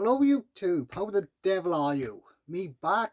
Hello YouTube, how the devil are you? Me back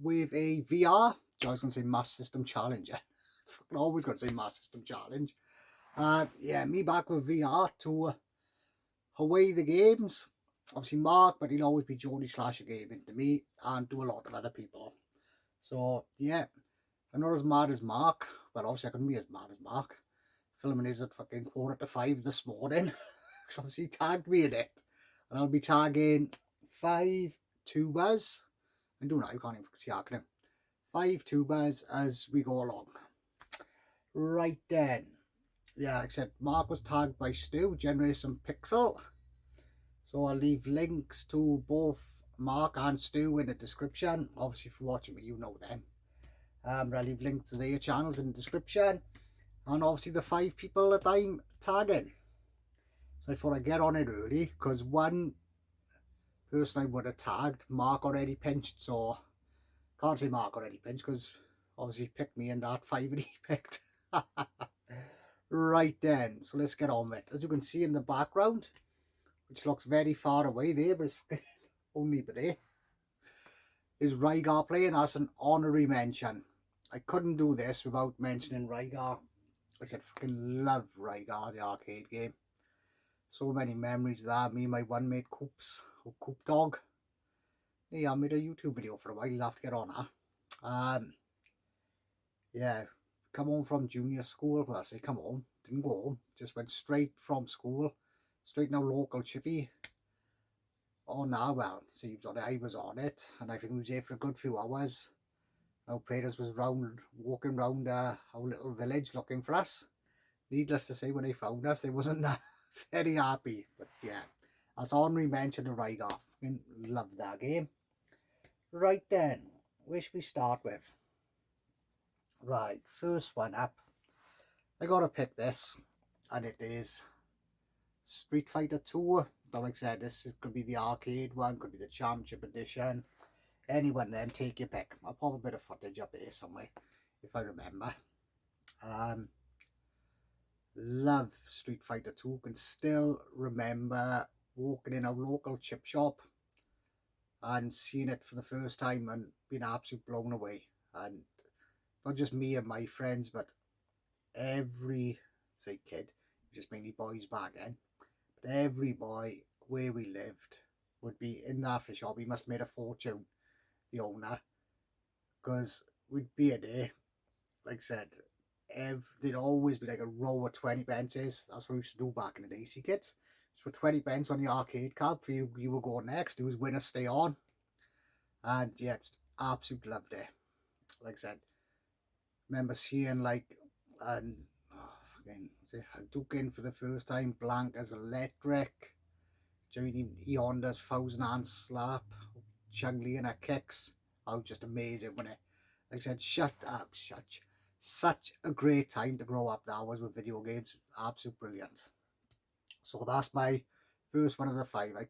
with a VR, I was going to say Mass System Challenge. Fucking always going to say Mass System Challenge. Yeah, me back with VR to away the games. Obviously Mark, but he'll always be Jody Slasher Gaming to me and to a lot of other people. So yeah, I'm not as mad as Mark, but obviously I couldn't be as mad as Mark. Filming is at fucking 4:45 this morning, because obviously he tagged me in it. And I'll be tagging 5 tubers. I do now, you can't even see acronym. 5 tubers as we go along. Right then. Yeah, like I said, Mark was tagged by Stu, generated some pixel. So I'll leave links to both Mark and Stu in the description. Obviously, if you're watching me, you know them. I'll leave links to their channels in the description. And obviously the 5 people that I'm tagging. So I thought I'd get on it early, because one person I would have tagged, Mark already pinched, so can't say Mark already pinched, because obviously he picked me in that 5 that he picked. Right then, so let's get on with it. As you can see in the background, which looks very far away there, but it's only but there, is Rygar playing as an honorary mention. I couldn't do this without mentioning Rygar. I said fucking love Rygar, the arcade game. So many memories of that. Me and my one mate Coops, or Coop Dog. Yeah, I made a YouTube video for a while. You'll have to get on that. Yeah, come home from junior school. Well, I say come home. Didn't go home. Just went straight from school. Straight now local chippy. Oh, now, well, seems on it. I was on it. And I think we was there for a good few hours. Our parents was walking round our little village looking for us. Needless to say, when they found us, they wasn't very happy. But yeah, as honorary mention to Rygar. Love that game. Right then, where should we start with? Right, first one up. I gotta pick this, and it is Street Fighter 2. Like I said, could be the arcade one, could be the Championship Edition. Any one of them, take your pick. I'll pop a bit of footage up here somewhere, if I remember. Love Street Fighter 2. Can still remember walking in a local chip shop and seeing it for the first time and being absolutely blown away. And not just me and my friends, but every, say kid, just mainly boys back then, but every boy where we lived would be in that fish shop. He must have made a fortune, the owner, because we'd be a day, like I said, there'd always be like a row of 20 pences. That's what we used to do back in the day, see kids. So 20 pence on the arcade card for you were going next. It was winner stay on. And yeah, just absolutely loved it. Like I said, remember seeing like Hadouken for the first time, Blanca's electric, Johnny Honda's thousand hand slap, Chun-Li and her kicks. Oh, just amazing, wasn't it? Like I said, such a great time to grow up that was with video games. Absolute brilliant. So that's my first one of the 5. I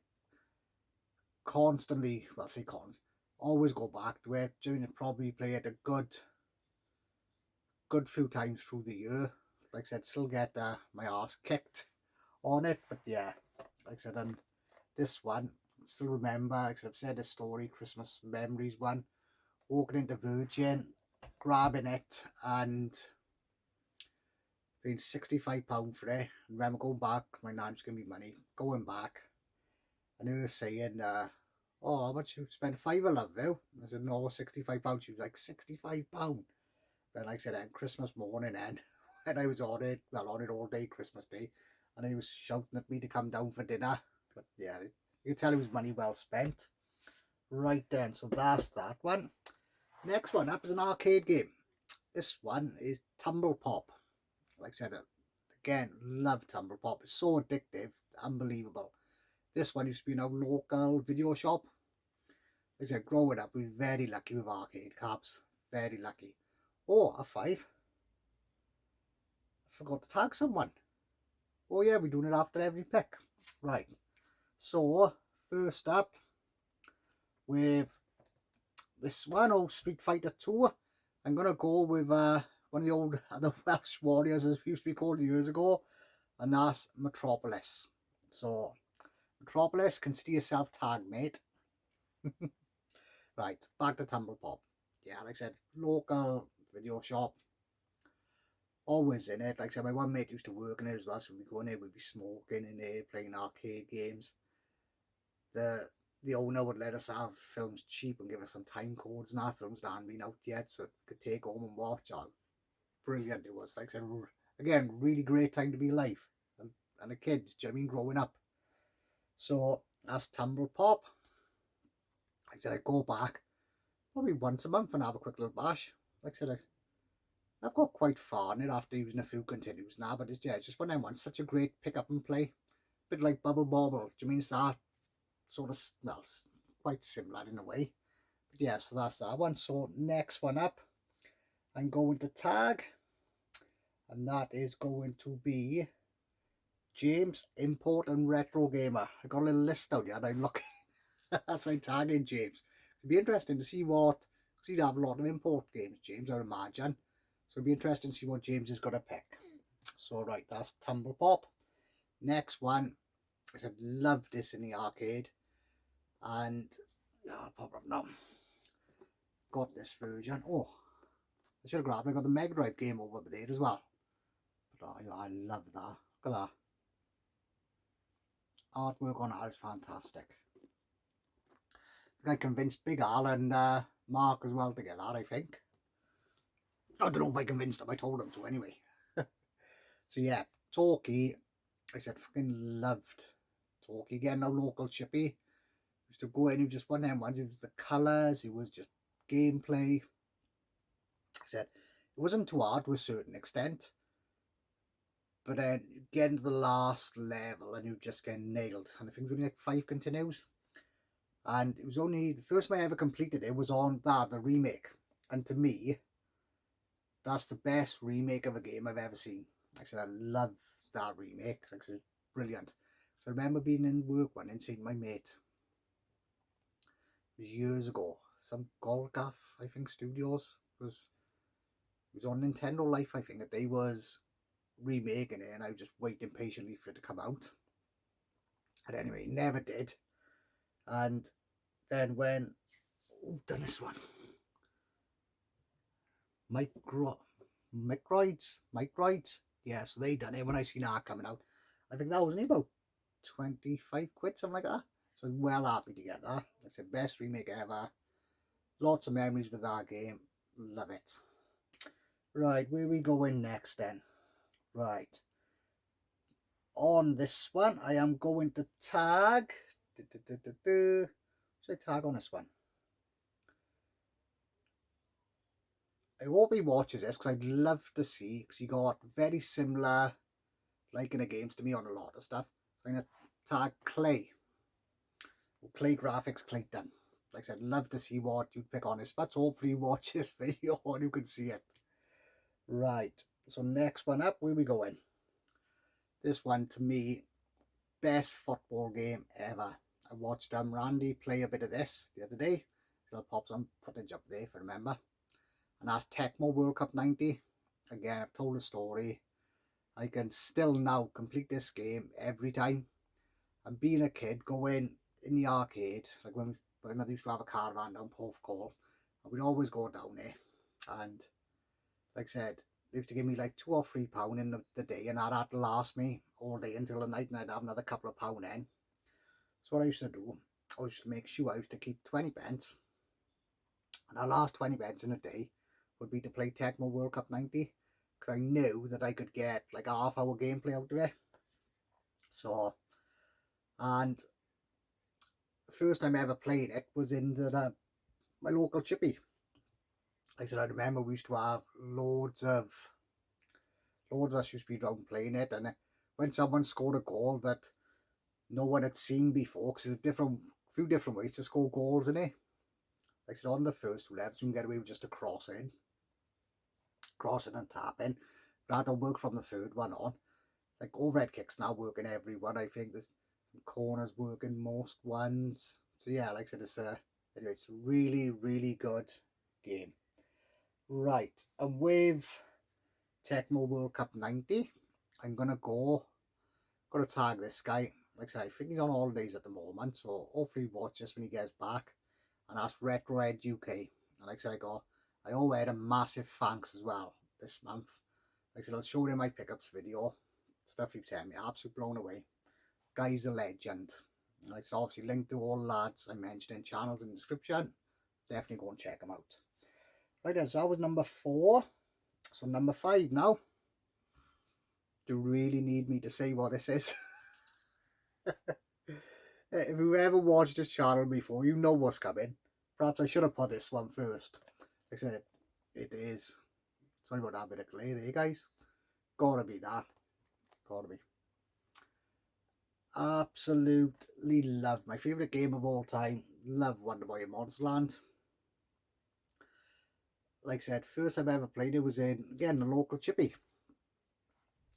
constantly, well, say constantly, always go back to it. Jimmy probably play it a good few times through the year. Like I said, still get my ass kicked on it, but yeah, like I said, and this one, still remember, like I've said, the story, Christmas memories one, walking into Virgin, grabbing it, and paying £65 for it. And remember going back, my nan's giving me money, going back, and her saying, oh, how much you spent? £5, love you? I said, no, £65. She was like, £65. But like I said, on Christmas morning then, when I was on it, well, on it all day, Christmas Day, and he was shouting at me to come down for dinner. But yeah, you can tell it was money well spent. Right then, so that's that one. Next one up is an arcade game. This one is Tumble Pop. Like I said, again, love Tumble Pop. It's so addictive, unbelievable. This one used to be in a local video shop. Like I said, growing up, we were very lucky with arcade cabs. Very lucky. Oh, a 5. I forgot to tag someone. Oh yeah, we're doing it after every pick. Right. So, first up, with this one, old Street Fighter 2, I'm going to go with one of the old the Welsh Warriors, as we used to be called years ago, and that's Metropolis. So, Metropolis, consider yourself tag, mate. Right, back to Tumble Pop. Yeah, like I said, local video shop. Always in it. Like I said, my one mate used to work in it as well, so we'd go in there, we'd be smoking in there, playing arcade games. The owner would let us have films cheap and give us some time codes, and our films that hadn't been out yet, so we could take home and watch. Oh, brilliant it was. Like I said, again, really great time to be alive. And a kid, do you know what I mean, growing up. So that's Tumble Pop. Like I said, I go back probably once a month and have a quick little bash. Like I said, I've got quite far in it after using a few continues now, but it's just one of them ones, such a great pick up and play. Bit like Bubble Bobble. Do you mean it's that sort of, well, quite similar in a way. But yeah, so that's that one. So next one up, I'm going to tag, and that is going to be James, Import and Retro Gamer. I got a little list out here and I'm looking. That's my tagging James. It'd be interesting to see what, because he'd have a lot of import games, James, I would imagine. So it'd be interesting to see what James is going to pick. So right, that's Tumble Pop. Next one, I said, love this in the arcade. And I'll pop up now. Got this version. Oh, I should have grabbed it. I got the Mega Drive game over there as well. But I love that. Look at that. Artwork on that is fantastic. I convinced Big Al and Mark as well to get that, I think. I don't know if I convinced him, I told him to anyway. So yeah, Talkie, I said fucking loved Talkie. Again, no local chippy. Used to go in, it was just one of them ones. It was the colours, it was just gameplay. I said it wasn't too hard to a certain extent. But then you get into the last level and you just get nailed. And I think it was only like 5 continues. And it was only the first time I ever completed it was on that, the remake. And to me, that's the best remake of a game I've ever seen. Like I said, I love that remake. Like I said, it's brilliant. So I remember being in work one and seeing my mate. It was years ago. Some Golgaf, I think, Studios. It was on Nintendo Life, I think, that they was remaking it, and I was just waiting patiently for it to come out. And anyway, never did. And then when done this one, Mike Rides, yeah, so they done it when I seen that coming out. I think that was only about 25 quid, something like that. So I'm well happy to get that. It's the best remake ever. Lots of memories with that game. Love it. Right, where we going next then? Right. On this one, I am going to tag. Should I tag on this one? I hope he watches this because I'd love to see, because he got very similar liking the games to me on a lot of stuff. So I'm going to tag Clay. Clay Graphics Clayton. Like I said, love to see what you pick on this, but hopefully you watch this video and you can see it. Right, so next one up, where we going? This one to me, best football game ever. I watched Randy play a bit of this the other day. So I'll pop some footage up there if I remember. And that's Tecmo World Cup 90. Again, I've told the story. I can still now complete this game every time. And being a kid, going in the arcade, like when my mother used to have a caravan down Porthcawl, and we'd always go down there. And like I said, they used to give me like £2 or £3 in the day, and that'd last me all day until the night, and I'd have another couple of pound in. So what I used to do, I used to make sure I used to keep 20 pence, and our last 20 pence in a day would be to play Tecmo World Cup 90, because I knew that I could get like a half-hour gameplay out of it. So, and the first time I ever played it was in my local chippy. Like I said, I remember we used to have loads of us used to be down playing it, and when someone scored a goal that no one had seen before, because there's a few different ways to score goals in it. Like I said, on the first 2 levels, you can get away with just a crossing and tapping. That'll work from the third one on. Like overhead kicks now working every one. I think there's some corners working most ones. So yeah, like I said, anyway, it's a really, really good game. Right, and with Tecmo World Cup 90, I'm gonna tag this guy. like I said, I think he's on holidays at the moment, so hopefully watch this when he gets back. And that's Retro Ed UK. And like I said, I owe Ed a massive thanks as well this month. Like I said, I'll show him my pickups video, stuff he sent me, absolutely blown away. Guy's a legend. Like I said, obviously linked to all the lads I mentioned in channels in the description. Definitely go and check them out. Right then, so that was number 4. So number 5 now. Do you really need me to say what this is? If you've ever watched this channel before, you know what's coming. Perhaps I should have put this one first. Like I said, it is. Sorry about that bit of clay there, guys. Gotta be that. Gotta be. Absolutely love. My favourite game of all time. Love Wonder Boy in Monsterland. Like I said, first time I ever played it was in, again, the local chippy.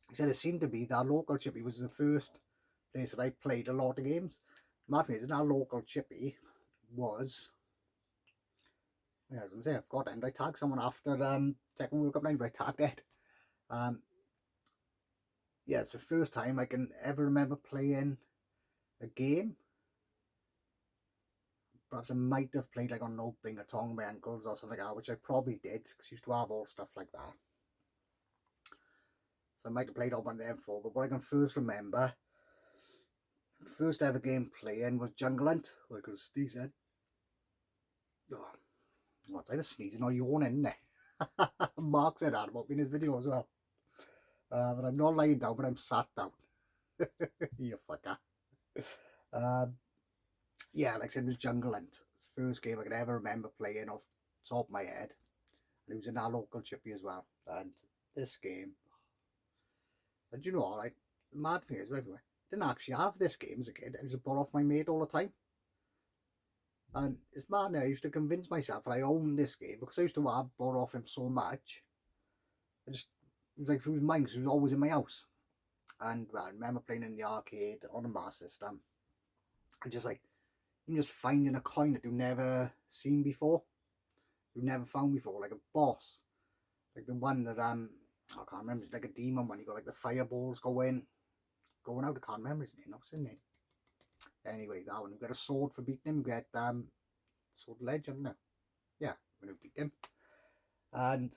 I said it seemed to be that local chippy was the first place that I played a lot of games. Mad thing is, our local chippy was, yeah, I was going to say, I forgot, and I tagged someone after Tekken World Cup 9, but I tagged it. Yeah, it's the first time I can ever remember playing a game. Perhaps I might have played like on No Bing or Tong with my uncles or something like that, which I probably did, because I used to have all stuff like that. So I might have played on one of them before, but what I can first remember, first ever game playing was Jungle Hunt. Well, I could sneeze in. Oh, what's either sneezing or yawning, isn't it? Mark said that about me in his video as well. But I'm not lying down, but I'm sat down. You fucker. Yeah, like I said, it was Jungle Hunt. First game I could ever remember playing off the top of my head. And it was in our local chippy as well. And this game, and you know what, right? The mad thing is, everywhere, I didn't actually have this game as a kid. I was bought off my mate all the time. And it's mad now, I used to convince myself that I owned this game because I used to have bought off him so much. It was like if it was mine, because it was always in my house. And well, I remember playing in the arcade on the Master System. And just like, I'm just finding a coin that you've never seen before. You've never found before, like a boss. Like the one that, I can't remember, it's like a demon one. You got like the fireballs going out. I can't remember his name. What's his name? Anyway, that one. We got a sword for beating him. We get sword legend now. Yeah, when we beat him. And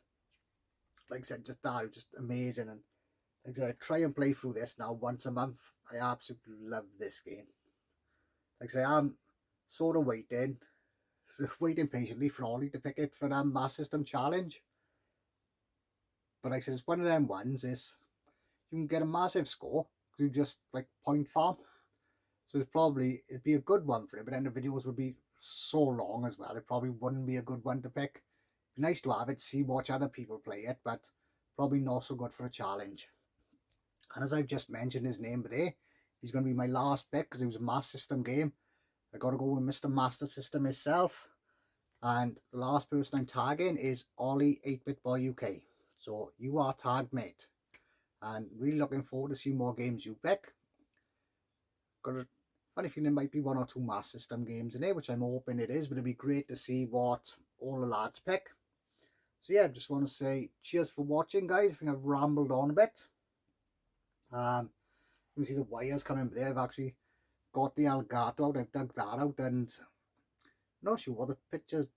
like I said, just that was just amazing. And like I said, I try and play through this now once a month. I absolutely love this game. Like I say, I'm sort of waiting patiently for Ollie to pick it for that Master System challenge. But like I said, it's one of them ones, is you can get a massive score because you just like point farm. So it'd be a good one for it, but then the videos would be so long as well. It probably wouldn't be a good one to pick. It'd be nice to have it, watch other people play it, but probably not so good for a challenge. And as I've just mentioned his name today, he's going to be my last pick because it was a Master System game. I got to go with Mr. Master System himself. And the last person I'm tagging is Ollie 8-Bit Boy UK. So you are tagged, mate. And really looking forward to see more games you pick. Got a funny feeling there might be 1 or 2 Master System games in there, which I'm hoping it is, but it'd be great to see what all the lads pick. So yeah, just want to say cheers for watching, guys. I think I've rambled on a bit. You can see the wires coming there. I've actually got the Elgato out. I've dug that out, and I'm not sure what the pictures.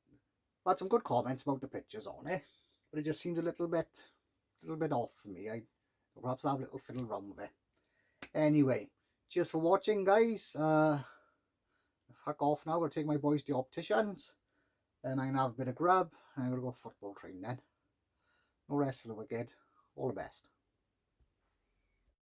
I had some good comments about the pictures on it, but it just seems a little bit off for me. I perhaps have a little fiddle around with it. Anyway, cheers for watching, guys. Fuck off now. I'll take my boys to the opticians, and I'm gonna have a bit of grub, and I'm gonna go football training then. No rest for the wicked. All the best.